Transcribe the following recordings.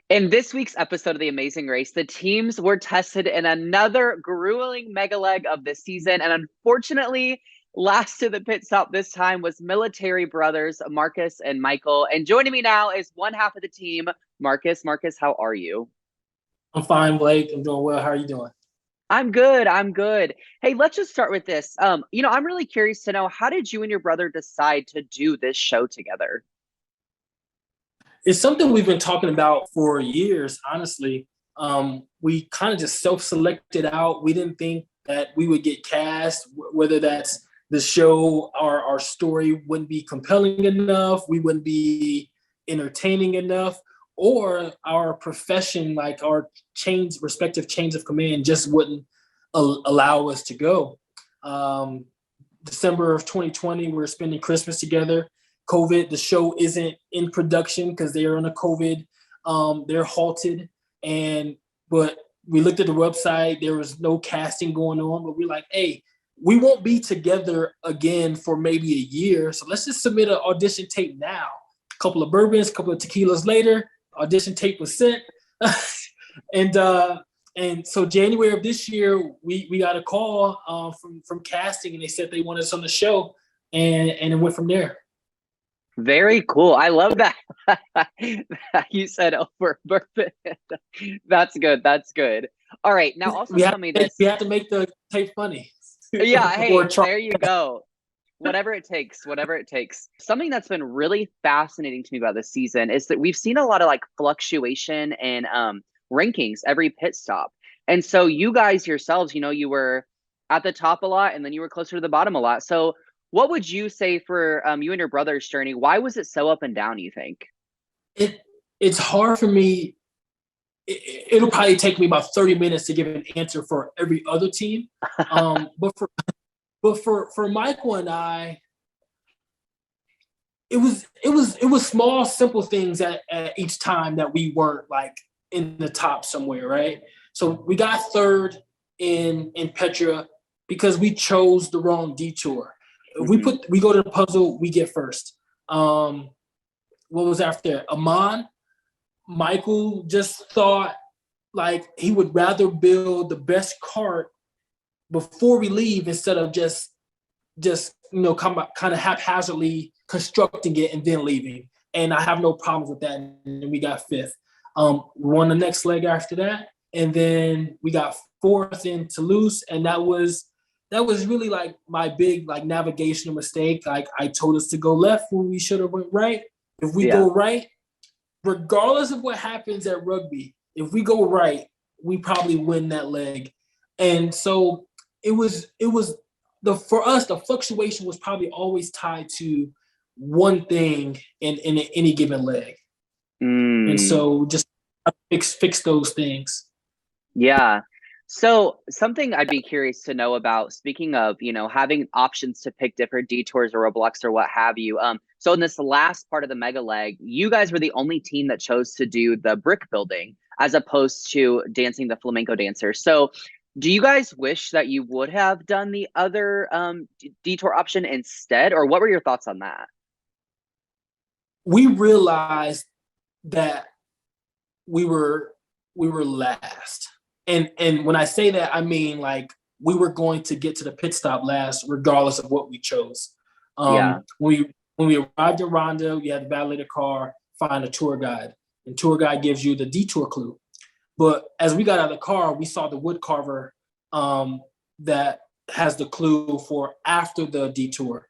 In this week's episode of The Amazing Race, the teams were tested in another grueling mega leg of the season. And unfortunately, last to the pit stop this time was military brothers Marcus and Michael. And joining me now is one half of the team, Marcus. Marcus, how are you? I'm fine, Blake. I'm doing well. How are you doing? I'm good. I'm good. Hey, let's just start with this. I'm really curious to know, how did you and your brother decide to do this show together? It's something we've been talking about for years, honestly. We kind of just self-selected out. We didn't think that we would get cast, whether that's the show or our story wouldn't be compelling enough, we wouldn't be entertaining enough, or our profession, like our respective chains of command, just wouldn't allow us to go. Um, December of 2020, we were spending Christmas together. COVID, the show isn't in production because they're on a COVID. They're halted, but we looked at the website. There was no casting going on, but we're like, hey, we won't be together again for maybe a year, so let's just submit an audition tape now. A couple of bourbons, a couple of tequilas later, audition tape was sent, and so January of this year, we got a call from casting, and they said they wanted us on the show, and it went from there. Very cool. I love that. You said over bourbon. That's good. That's good. All right. Now also tell me this. We have to make the tape funny. Yeah. Hey, there you go. Whatever it takes, whatever it takes. Something that's been really fascinating to me about this season is that we've seen a lot of like fluctuation in rankings every pit stop. And so you guys yourselves, you were at the top a lot and then you were closer to the bottom a lot. So what would you say for you and your brother's journey? Why was it so up and down, you think? It's hard for me. It'll probably take me about 30 minutes to give an answer for every other team. But for Michael and I, it was small, simple things at each time that we weren't like in the top somewhere, right? So we got third in Petra because we chose the wrong detour. If we go to the puzzle, we get first. What was after Amman? Michael just thought like he would rather build the best cart before we leave instead of just kind of haphazardly constructing it and then leaving. And I have no problems with that. And we got fifth. We won the next leg after that, and then we got fourth in Toulouse, and that was really like my big like navigational mistake. Like I told us to go left when we should have went right. If we go right, regardless of what happens at rugby, if we go right, we probably win that leg. And so it was for us, the fluctuation was probably always tied to one thing in any given leg. And so just fix those things. Yeah. So something I'd be curious to know about, speaking of, having options to pick different detours or roadblocks or what have you. So in this last part of the mega leg, you guys were the only team that chose to do the brick building as opposed to dancing the flamenco dancer. So do you guys wish that you would have done the other detour option instead, or what were your thoughts on that? We realized that we were last. And when I say that, I mean like we were going to get to the pit stop last, regardless of what we chose. When we arrived in Ronda, we had to valet the car, find a tour guide, and tour guide gives you the detour clue. But as we got out of the car, we saw the wood carver that has the clue for after the detour,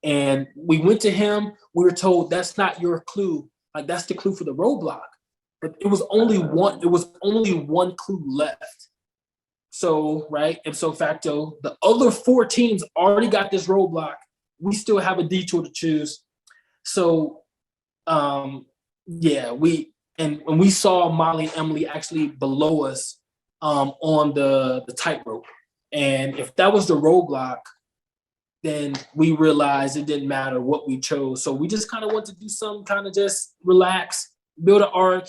and we went to him. We were told that's not your clue, like that's the clue for the roadblock. But it was only one. It was only one clue left. So ipso facto, the other four teams already got this roadblock. We still have a detour to choose. So, when we saw Molly and Emily actually below us on the tightrope, and if that was the roadblock, then we realized it didn't matter what we chose. So we just kind of want to do some kind of just relax, build an arch,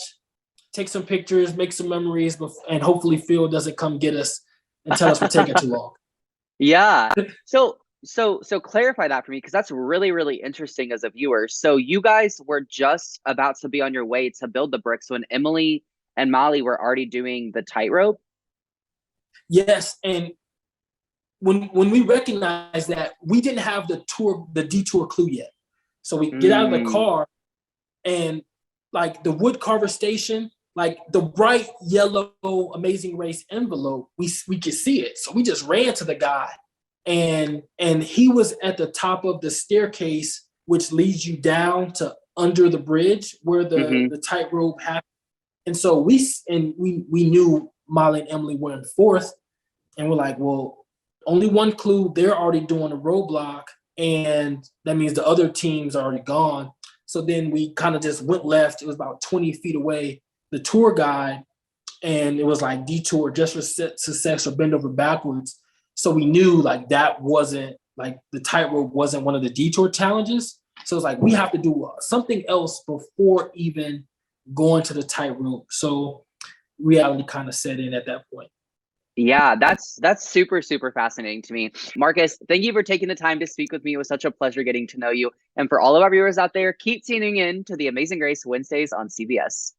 take some pictures, make some memories, and hopefully Phil doesn't come get us and tell us we're taking too long. Yeah. So clarify that for me, because that's really, really interesting as a viewer. So you guys were just about to be on your way to build the bricks when Emily and Molly were already doing the tightrope. Yes, and when we recognized that, we didn't have the detour clue yet. So we get out of the Mm. car, and like the wood carver station, like the bright yellow Amazing Race envelope, we could see it. So we just ran to the guy, and he was at the top of the staircase, which leads you down to under the bridge where Mm-hmm. the tightrope happened. And so we knew Molly and Emily were in fourth, and we're like, well, only one clue. They're already doing a roadblock, and that means the other team's already gone. So then we kind of just went left. It was about 20 feet away. The tour guide, and it was like detour just for success or bend over backwards. So we knew like that wasn't like the tightrope wasn't one of the detour challenges. So it's like we have to do something else before even going to the tightrope. So reality kind of set in at that point. Yeah, that's super, super fascinating to me. Marcus, thank you for taking the time to speak with me. It was such a pleasure getting to know you. And for all of our viewers out there, keep tuning in to the Amazing Grace Wednesdays on CBS.